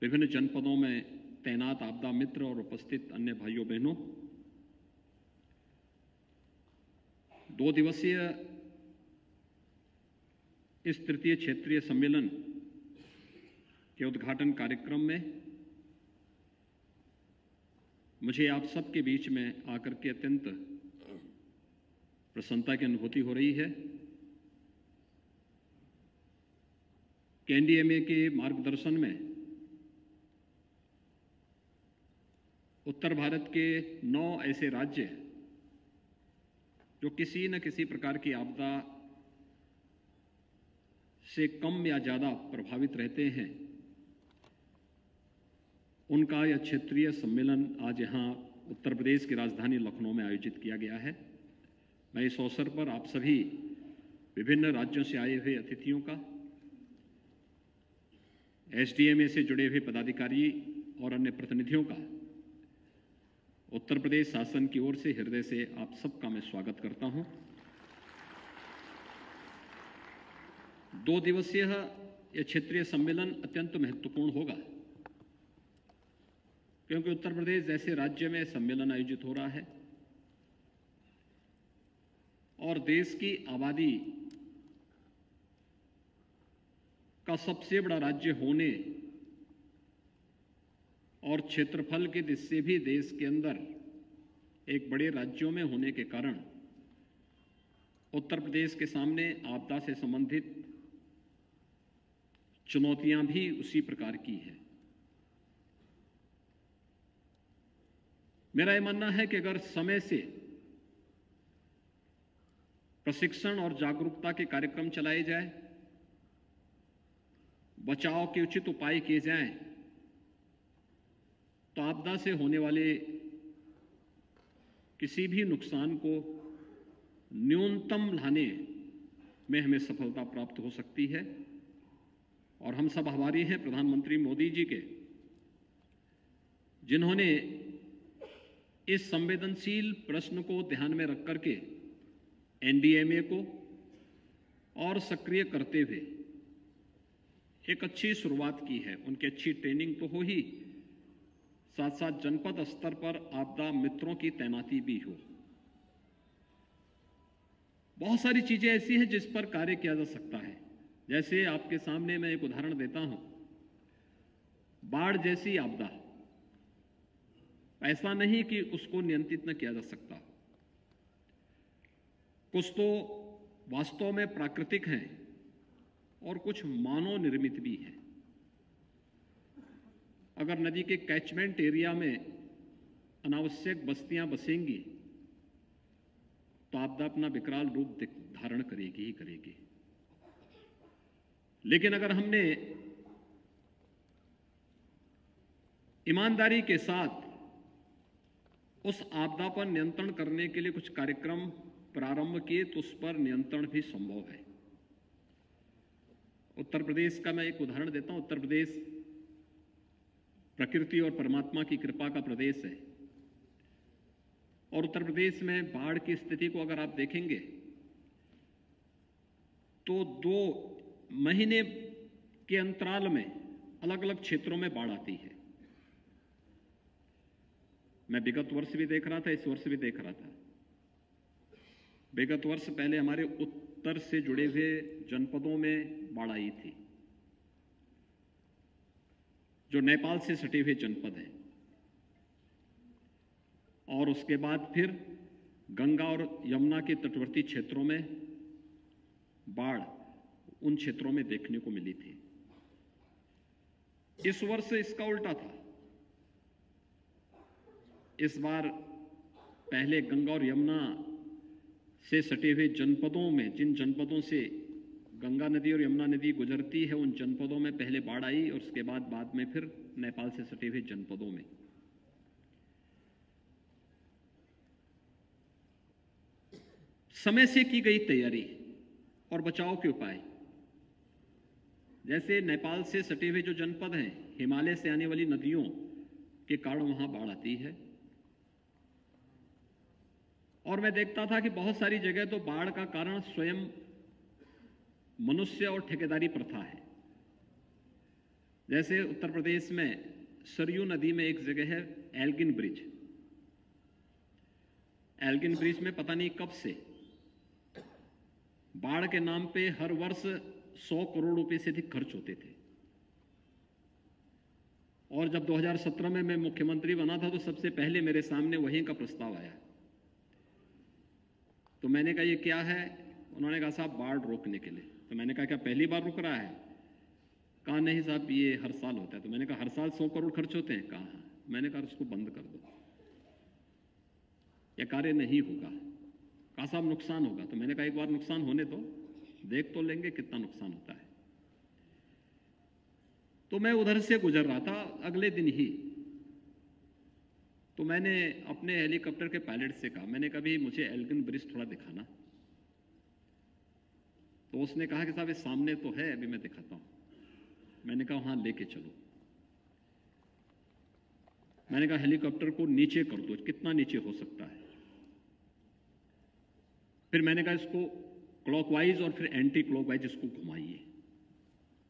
विभिन्न जनपदों में तैनात आपदा मित्र और उपस्थित अन्य भाइयों बहनों, 2 दिवसीय इस तृतीय क्षेत्रीय सम्मेलन के उद्घाटन कार्यक्रम में मुझे आप सबके बीच में आकर के अत्यंत प्रसन्नता की अनुभूति हो रही है कि एनडीएमए के मार्गदर्शन में उत्तर भारत के 9 ऐसे राज्य जो किसी न किसी प्रकार की आपदा से कम या ज़्यादा प्रभावित रहते हैं, उनका यह क्षेत्रीय सम्मेलन आज यहाँ उत्तर प्रदेश की राजधानी लखनऊ में आयोजित किया गया है। मैं इस अवसर पर आप सभी विभिन्न राज्यों से आए हुए अतिथियों का, एसडीएमए से जुड़े हुए पदाधिकारी और अन्य प्रतिनिधियों का उत्तर प्रदेश शासन की ओर से हृदय से आप सबका मैं स्वागत करता हूं। 2 दिवसीय यह क्षेत्रीय सम्मेलन अत्यंत महत्वपूर्ण होगा क्योंकि उत्तर प्रदेश जैसे राज्य में सम्मेलन आयोजित हो रहा है और देश की आबादी का सबसे बड़ा राज्य होने और क्षेत्रफल की दृष्टि से भी देश के अंदर एक बड़े राज्यों में होने के कारण उत्तर प्रदेश के सामने आपदा से संबंधित चुनौतियां भी उसी प्रकार की हैं। मेरा यह मानना है कि अगर समय से प्रशिक्षण और जागरूकता के कार्यक्रम चलाए जाए, बचाव के उचित उपाय किए जाएं, तो आपदा से होने वाले किसी भी नुकसान को न्यूनतम लाने में हमें सफलता प्राप्त हो सकती है। और हम सब आभारी हैं प्रधानमंत्री मोदी जी के, जिन्होंने इस संवेदनशील प्रश्न को ध्यान में रख करके एनडीएमए को और सक्रिय करते हुए एक अच्छी शुरुआत की है। उनकी अच्छी ट्रेनिंग तो हो ही, साथ साथ जनपद स्तर पर आपदा मित्रों की तैनाती भी हो। बहुत सारी चीजें ऐसी हैं जिस पर कार्य किया जा सकता है। जैसे आपके सामने मैं एक उदाहरण देता हूं, बाढ़ जैसी आपदा, ऐसा नहीं कि उसको नियंत्रित न किया जा सकता। कुछ तो वास्तव में प्राकृतिक हैं और कुछ मानव निर्मित भी हैं। अगर नदी के कैचमेंट एरिया में अनावश्यक बस्तियां बसेंगी तो आपदा अपना विकराल रूप धारण करेगी ही करेगी। लेकिन अगर हमने ईमानदारी के साथ उस आपदा पर नियंत्रण करने के लिए कुछ कार्यक्रम प्रारंभ किए तो उस पर नियंत्रण भी संभव है। उत्तर प्रदेश का मैं एक उदाहरण देता हूं। उत्तर प्रदेश प्रकृति और परमात्मा की कृपा का प्रदेश है और उत्तर प्रदेश में बाढ़ की स्थिति को अगर आप देखेंगे तो 2 महीने के अंतराल में अलग अलग क्षेत्रों में बाढ़ आती है। मैं विगत वर्ष भी देख रहा था, इस वर्ष भी देख रहा था। विगत वर्ष पहले हमारे उत्तर से जुड़े हुए जनपदों में बाढ़ आई थी, जो नेपाल से सटे हुए जनपद हैं, और उसके बाद फिर गंगा और यमुना के तटवर्ती क्षेत्रों में बाढ़ उन क्षेत्रों में देखने को मिली थी। इस वर्ष इसका उल्टा था। इस बार पहले गंगा और यमुना से सटे हुए जनपदों में, जिन जनपदों से गंगा नदी और यमुना नदी गुजरती है, उन जनपदों में पहले बाढ़ आई और उसके बाद में फिर नेपाल से सटे हुए जनपदों में। समय से की गई तैयारी और बचाव के उपाय, जैसे नेपाल से सटे हुए जो जनपद हैं, हिमालय से आने वाली नदियों के कारण वहां बाढ़ आती है। और मैं देखता था कि बहुत सारी जगह तो बाढ़ का कारण स्वयं मनुष्य और ठेकेदारी प्रथा है। जैसे उत्तर प्रदेश में सरयू नदी में एक जगह है एल्गिन ब्रिज। एल्गिन ब्रिज में पता नहीं कब से बाढ़ के नाम पे हर वर्ष 100 करोड़ रुपए से अधिक खर्च होते थे। और जब 2017 में मैं मुख्यमंत्री बना था तो सबसे पहले मेरे सामने वहीं का प्रस्ताव आया। तो मैंने कहा ये क्या है? उन्होंने कहा साहब बाढ़ रोकने के लिए। तो मैंने कहा क्या पहली बार रुक रहा है? कहा नहीं साहब ये हर साल होता है। तो मैंने कहा हर साल 100 करोड़ खर्च होते हैं? कहा हाँ। मैंने कहा उसको बंद कर दो, यह कार्य नहीं होगा। कहा साहब नुकसान होगा। तो मैंने कहा एक बार नुकसान होने दो, देख तो लेंगे कितना नुकसान होता है। तो मैं उधर से गुजर रहा था अगले दिन ही, तो मैंने अपने हेलीकॉप्टर के पायलट से कहा, मैंने कहा भी मुझे एल्गिन ब्रिज थोड़ा दिखाना। तो उसने कहा कि साहब ये सामने तो है, अभी मैं दिखाता हूं। मैंने कहा हाँ लेके चलो। मैंने कहा हेलीकॉप्टर को नीचे कर दो, कितना नीचे हो सकता है। फिर मैंने कहा इसको क्लॉकवाइज और फिर एंटी क्लॉकवाइज इसको घुमाइए।